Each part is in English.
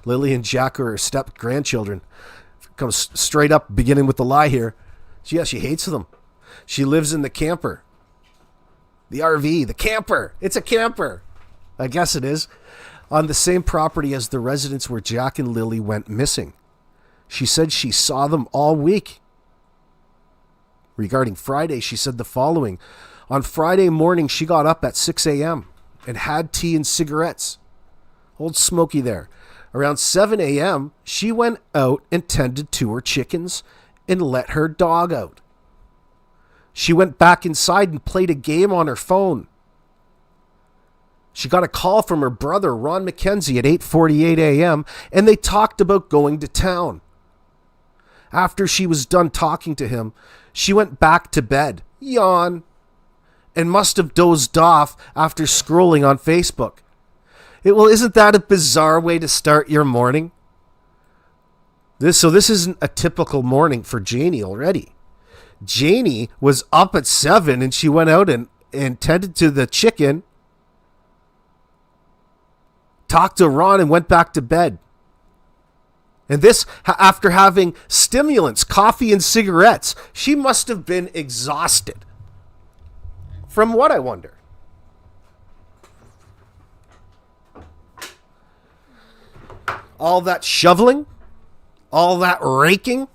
Lily and Jack are her step-grandchildren. Comes straight up, beginning with the lie here. Yeah, she hates them. She lives in the camper. The RV, the camper. It's a camper. I guess it is. On the same property as the residence where Jack and Lily went missing. She said she saw them all week. Regarding Friday, she said the following. On Friday morning, she got up at 6 a.m. and had tea and cigarettes. Old Smokey there. Around 7 a.m., she went out and tended to her chickens and let her dog out. She went back inside and played a game on her phone. She got a call from her brother, Ron McKenzie, at 8:48 a.m., and they talked about going to town. After she was done talking to him, she went back to bed, yawn, and must have dozed off after scrolling on Facebook. Isn't that a bizarre way to start your morning? This isn't a typical morning for Janie already. Janie was up at 7 and she went out and tended to the chicken, talked to Ron and went back to bed. And this after having stimulants, coffee and cigarettes. She must have been exhausted. From what, I wonder? All that shoveling, all that raking,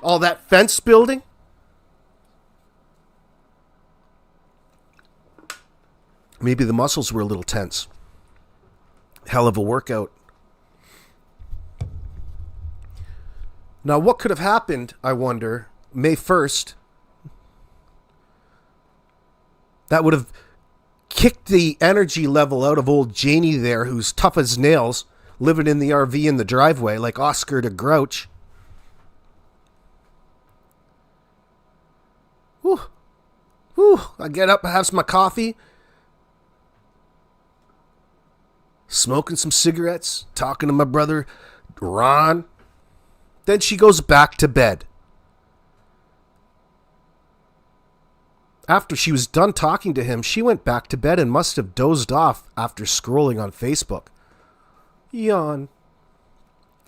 all that fence building. Maybe the muscles were a little tense. Hell of a workout. Now, what could have happened, I wonder, May 1st, that would have kicked the energy level out of old Janie there, who's tough as nails, living in the RV in the driveway like Oscar the Grouch. Whew. Whew. I get up, have some coffee, smoking some cigarettes, talking to my brother, Ron. Then she goes back to bed. After she was done talking to him, she went back to bed and must have dozed off after scrolling on Facebook. Yawn.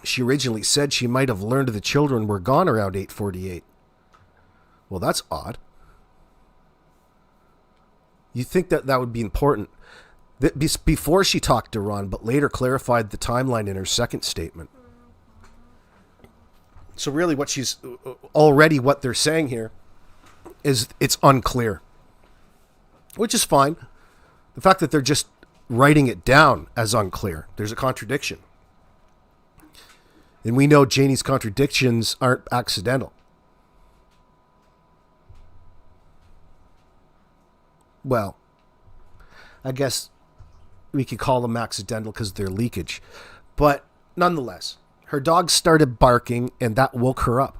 She originally said she might have learned the children were gone around 8:48. Well, that's odd. You'd think that would be important. Before she talked to Ron, but later clarified the timeline in her second statement. So really what they're saying here is it's unclear. Which is fine. The fact that they're just writing it down as unclear, there's a contradiction. And we know Janie's contradictions aren't accidental. Well, I guess we could call them accidental because of their leakage. But nonetheless, her dog started barking and that woke her up.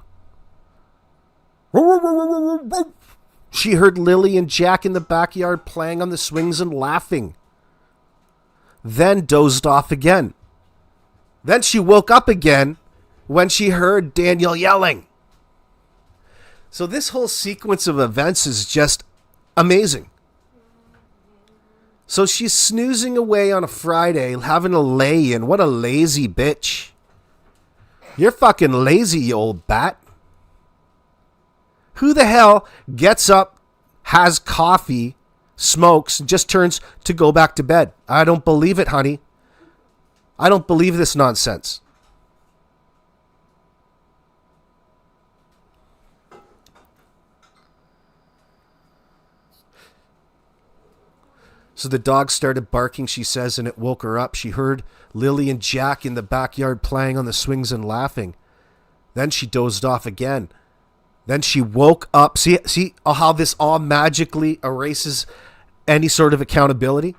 She heard Lily and Jack in the backyard playing on the swings and laughing. Then dozed off again. Then she woke up again when she heard Daniel yelling. So this whole sequence of events is just amazing. So she's snoozing away on a Friday, having a lay-in. What a lazy bitch. You're fucking lazy, you old bat. Who the hell gets up, has coffee, smokes, and just turns to go back to bed? I don't believe it, honey. I don't believe this nonsense. So the dog started barking, she says, and it woke her up. She heard Lily and Jack in the backyard playing on the swings and laughing. Then she dozed off again. Then she woke up. See how this all magically erases any sort of accountability?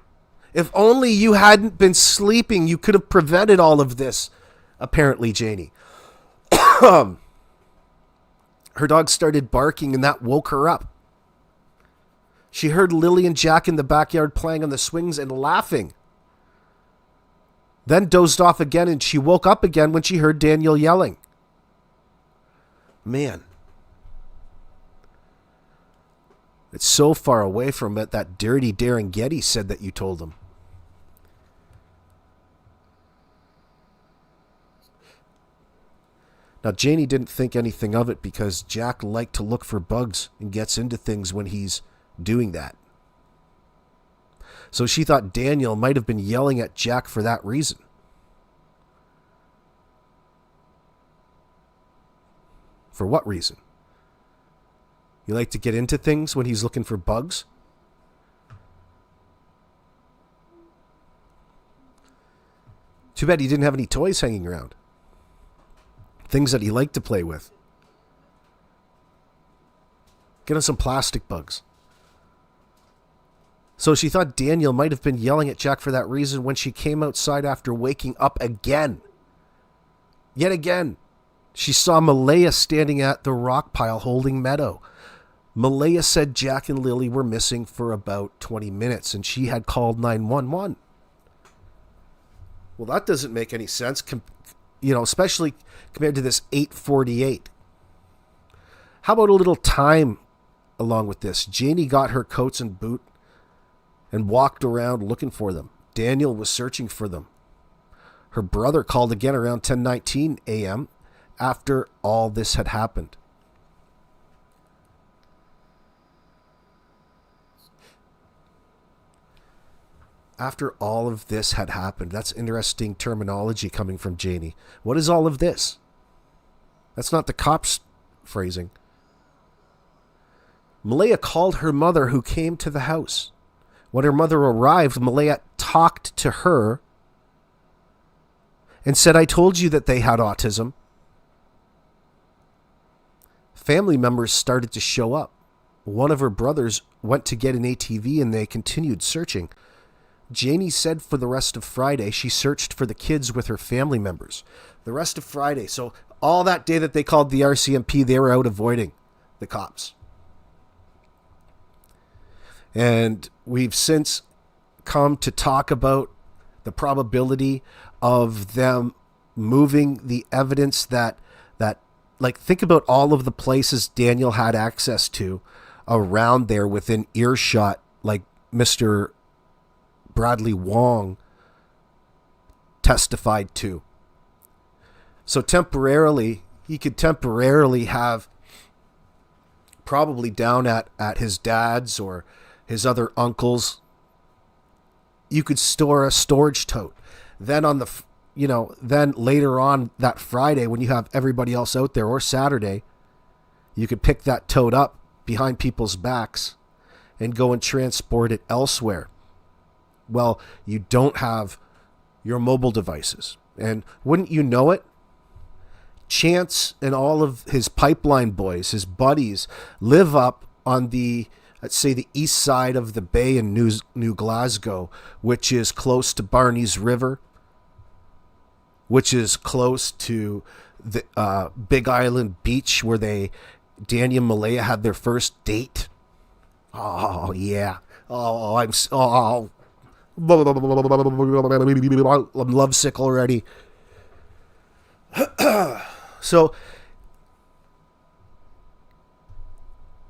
If only you hadn't been sleeping, you could have prevented all of this, apparently, Janie. Her dog started barking, and that woke her up. She heard Lily and Jack in the backyard playing on the swings and laughing. Then dozed off again, and she woke up again when she heard Daniel yelling. Man. It's so far away from it that dirty Darren Getty said that you told him. Now, Janie didn't think anything of it because Jack liked to look for bugs and gets into things when he's doing that. So she thought Daniel might have been yelling at Jack for that reason. For what reason? You like to get into things when he's looking for bugs? Too bad he didn't have any toys hanging around. Things that he liked to play with. Get him some plastic bugs. So she thought Daniel might have been yelling at Jack for that reason when she came outside after waking up again. Yet again, she saw Malaya standing at the rock pile holding Meadow. Malaya said Jack and Lily were missing for about 20 minutes and she had called 911. Well, that doesn't make any sense, especially compared to this 8:48. How about a little time along with this? Janie got her coats and boot and walked around looking for them. Daniel was searching for them. Her brother called again around 10:19 a.m. after all this had happened. After all of this had happened. That's interesting terminology coming from Janie. What is all of this? That's not the cops' phrasing. Malaya called her mother who came to the house. When her mother arrived, Malaya talked to her and said, "I told you that they had autism." Family members started to show up. One of her brothers went to get an ATV and they continued searching. Janie said for the rest of Friday, she searched for the kids with her family members. The rest of Friday. So all that day that they called the RCMP, they were out avoiding the cops. And we've since come to talk about the probability of them moving the evidence that think about all of the places Daniel had access to around there within earshot, like Mr. Bradley Wong testified to. So he could temporarily have probably down at his dad's or his other uncle's. You could store a storage tote. Then then later on that Friday when you have everybody else out there, or Saturday, you could pick that tote up behind people's backs and go and transport it elsewhere. Well, you don't have your mobile devices. And wouldn't you know it? Chance and all of his pipeline boys, his buddies, live up on the, let's say, the east side of the bay in New Glasgow, which is close to Barney's River, which is close to the Big Island Beach where Danny and Malaya had their first date. Oh, yeah. I'm lovesick already. So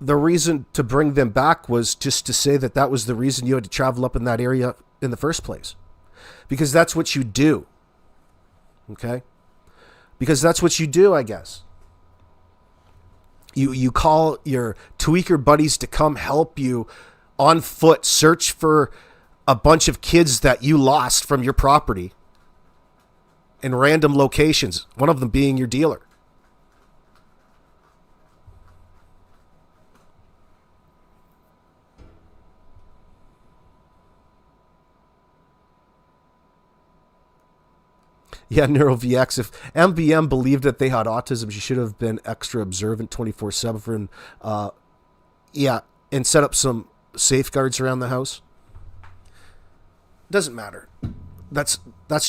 the reason to bring them back was just to say that was the reason you had to travel up in that area in the first place. Because that's what you do. Okay? Because that's what you do, I guess. You call your tweaker buddies to come help you on foot search for a bunch of kids that you lost from your property in random locations, one of them being your dealer. Yeah, NeuroVX. If MBM believed that they had autism, she should have been extra observant 24/7. And set up some safeguards around the house. Doesn't matter. That's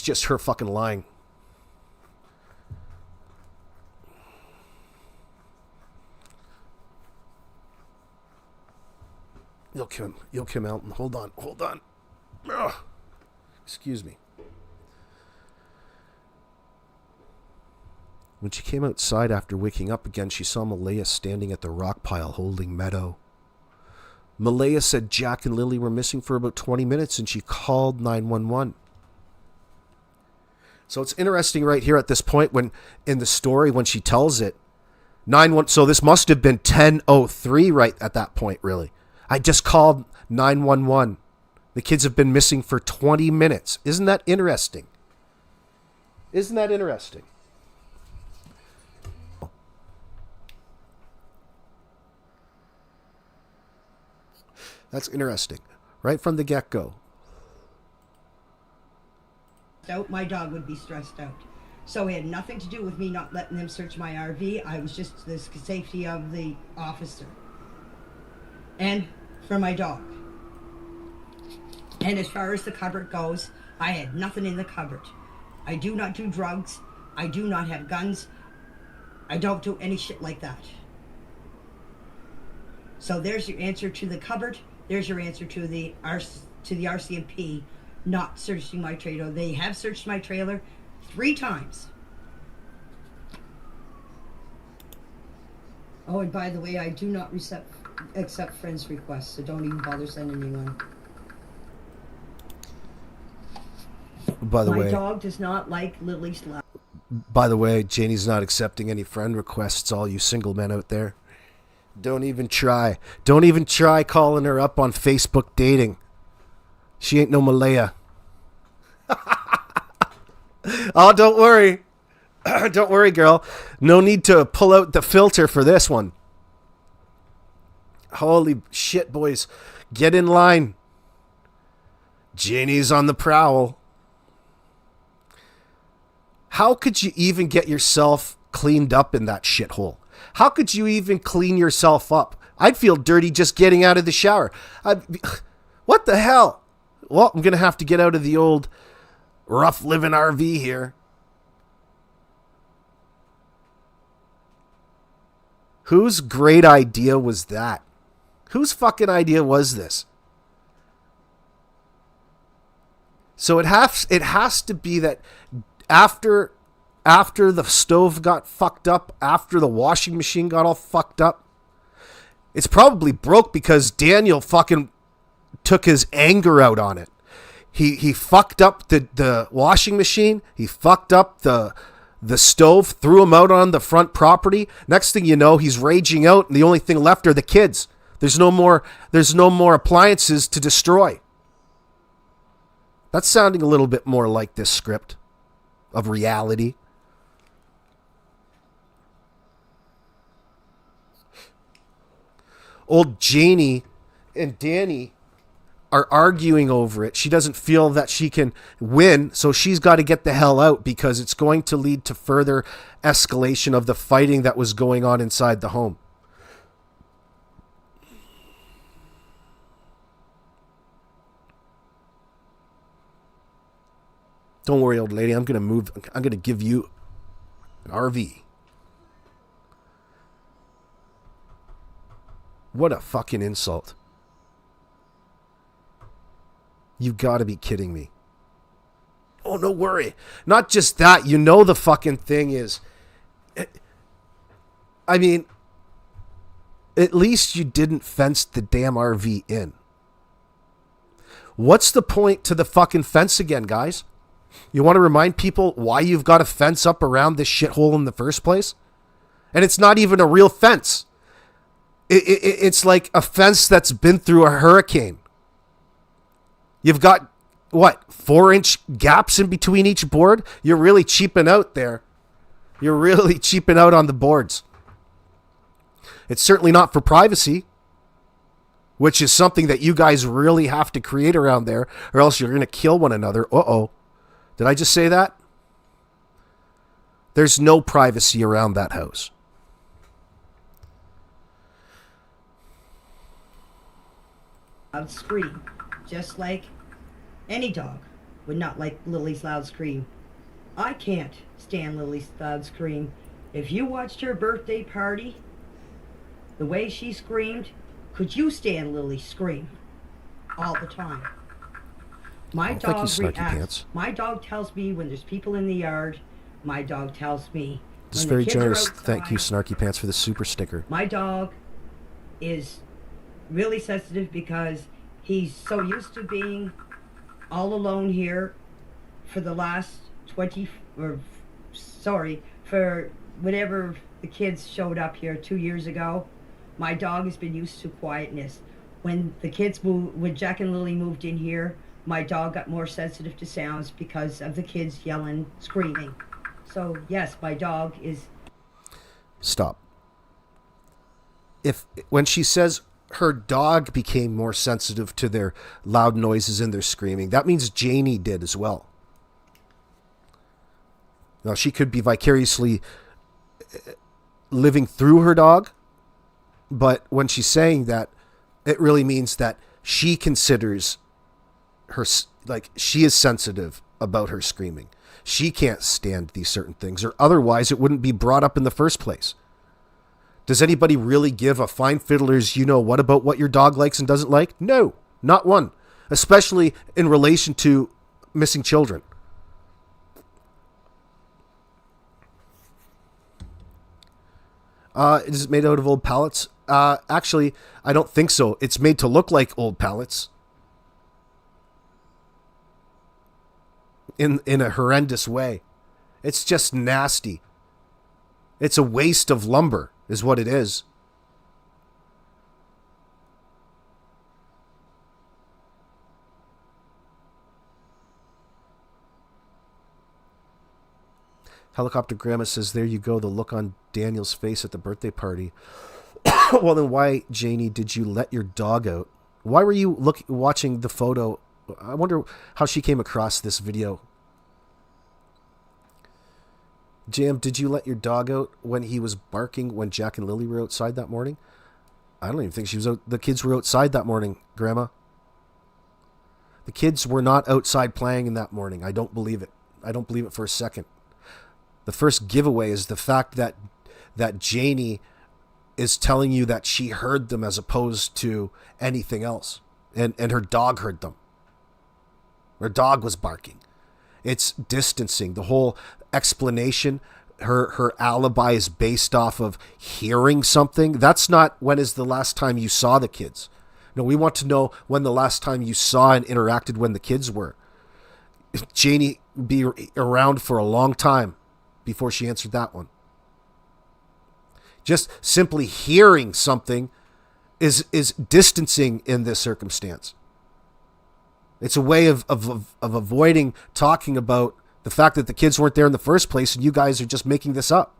just her fucking lying. You'll come out and hold on. Ugh. Excuse me. When she came outside after waking up again, she saw Malaya standing at the rock pile holding Meadow. Malaya said Jack and Lily were missing for about 20 minutes and she called 911. So it's interesting right here at this point when in the story when she tells it 9-1. So this must have been 10:03 right at that point. Really, I just called 911. The kids have been missing for 20 minutes. Isn't that interesting? Isn't that interesting? That's interesting. Right from the get-go. My dog would be stressed out. So it had nothing to do with me not letting them search my RV. I was just the safety of the officer. And for my dog. And as far as the cupboard goes, I had nothing in the cupboard. I do not do drugs. I do not have guns. I don't do any shit like that. So there's your answer to the cupboard. There's your answer to the RCMP not searching my trailer. They have searched my trailer 3 times. Oh, and by the way, I do not accept friends' requests, so don't even bother sending me one. By the way, my dog does not like Lily's love. By the way, Janie's not accepting any friend requests, all you single men out there. Don't even try. Don't even try calling her up on Facebook dating. She ain't no Malaya. Oh, don't worry. Don't worry, girl. No need to pull out the filter for this one. Holy shit, boys. Get in line. Janie's on the prowl. How could you even get yourself cleaned up in that shithole? How could you even clean yourself up? I'd feel dirty just getting out of the shower. What the hell? Well, I'm going to have to get out of the old rough living RV here. Whose great idea was that? Whose fucking idea was this? So it has to be that after the stove got fucked up, after the washing machine got all fucked up, it's probably broke because Daniel fucking took his anger out on it. He fucked up the washing machine. He fucked up the stove, threw him out on the front property. Next thing you know, he's raging out, and the only thing left are the kids. There's no more appliances to destroy. That's sounding a little bit more like this script of reality. Old Janie and Danny are arguing over it. She doesn't feel that she can win, so she's got to get the hell out because it's going to lead to further escalation of the fighting that was going on inside the home. Don't worry, old lady. I'm going to give you an RV. What a fucking insult. You gotta be kidding me. Oh, no worry. Not just that. You know the fucking thing is... I mean... At least you didn't fence the damn RV in. What's the point to the fucking fence again, guys? You want to remind people why you've got a fence up around this shithole in the first place? And it's not even a real fence. It's like a fence that's been through a hurricane. You've got, 4-inch gaps in between each board? You're really cheaping out there. You're really cheaping out on the boards. It's certainly not for privacy, which is something that you guys really have to create around there, or else you're going to kill one another. Uh-oh. Did I just say that? There's no privacy around that house. Loud scream, just like any dog would not like Lily's loud scream. I can't stand Lily's loud scream. If you watched her birthday party, the way she screamed, could you stand Lily's scream all the time? My dog reacts. My dog tells me when there's people in the yard. My dog tells me. This is very generous. Thank you, Snarky Pants, for the super sticker. My dog is really sensitive because he's so used to being all alone here for the last 20 or sorry, for whenever the kids showed up here 2 years ago, my dog has been used to quietness. When the kids moved, when Jack and Lily moved in here, my dog got more sensitive to sounds because of the kids yelling, screaming. So yes, my dog is. Stop. When she says her dog became more sensitive to their loud noises and their screaming, that means Janie did as well. Now, she could be vicariously living through her dog, but when she's saying that, it really means that she considers her, like, she is sensitive about her screaming. She can't stand these certain things, or otherwise it wouldn't be brought up in the first place. Does anybody really give a fine fiddler's what about what your dog likes and doesn't like? No, not one. Especially in relation to missing children. Is it made out of old pallets? Actually, I don't think so. It's made to look like old pallets. In a horrendous way. It's just nasty. It's a waste of lumber, is what it is. Helicopter Grandma says, there you go, the look on Daniel's face at the birthday party. Well, then why, Janie, did you let your dog out? Why were you watching the photo? I wonder how she came across this video. Jam, did you let your dog out when he was barking when Jack and Lily were outside that morning? I don't even think she was out. The kids were outside that morning, Grandma. The kids were not outside playing in that morning. I don't believe it. I don't believe it for a second. The first giveaway is the fact that Janie is telling you that she heard them as opposed to anything else. And her dog heard them. Her dog was barking. It's distancing. The whole explanation, her alibi is based off of hearing something. That's not when is the last time you saw the kids. No, we want to know when the last time you saw and interacted when the kids were. Janie be around for a long time before she answered that one. Just simply hearing something is distancing in this circumstance. It's a way of avoiding talking about the fact that the kids weren't there in the first place and you guys are just making this up.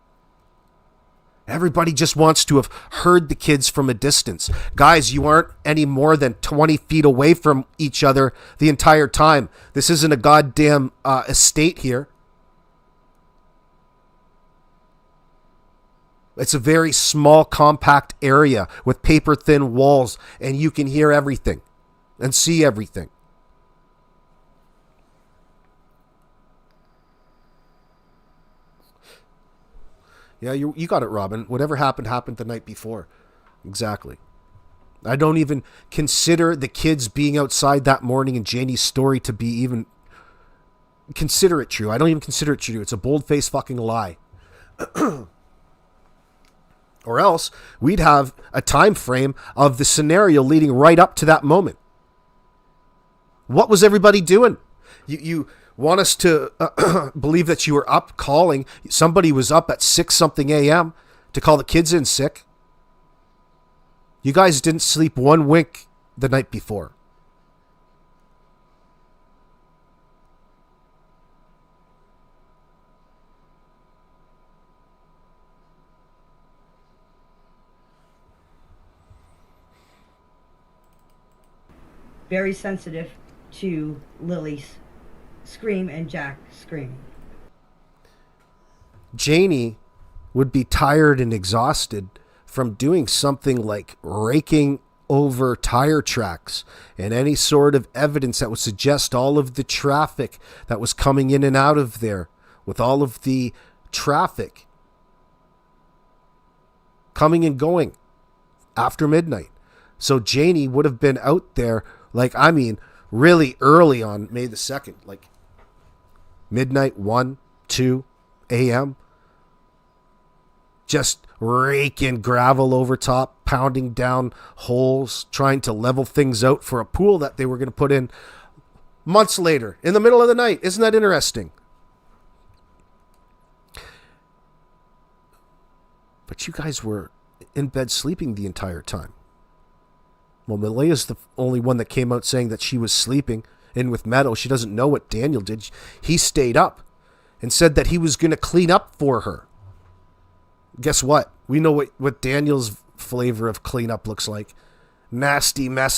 Everybody just wants to have heard the kids from a distance. Guys, you aren't any more than 20 feet away from each other the entire time. This isn't a goddamn estate here. It's a very small, compact area with paper-thin walls, and you can hear everything and see everything. Yeah, you got it, Robin. Whatever happened the night before. Exactly. I don't even consider the kids being outside that morning in Janie's story to be even... Consider it true. I don't even consider it true. It's a bold-faced fucking lie. Or else we'd have a time frame of the scenario leading right up to that moment. What was everybody doing? You want us to believe that you were up calling. Somebody was up at 6-something a.m. to call the kids in sick. You guys didn't sleep one wink the night before. Very sensitive to Lily's scream and Jack screaming. Janie would be tired and exhausted from doing something like raking over tire tracks and any sort of evidence that would suggest all of the traffic that was coming in and out of there, with all of the traffic coming and going after midnight. So Janie would have been out there, really early on May the 2nd, like midnight, 1, 2 a.m. Just raking gravel over top, pounding down holes, trying to level things out for a pool that they were going to put in months later, in the middle of the night. Isn't that interesting? But you guys were in bed sleeping the entire time. Well, Malea's the only one that came out saying that she was sleeping in with Meadow. She doesn't know what Daniel did. He stayed up and said that he was going to clean up for her. Guess what? We know what Daniel's flavor of cleanup looks like. Nasty, messy.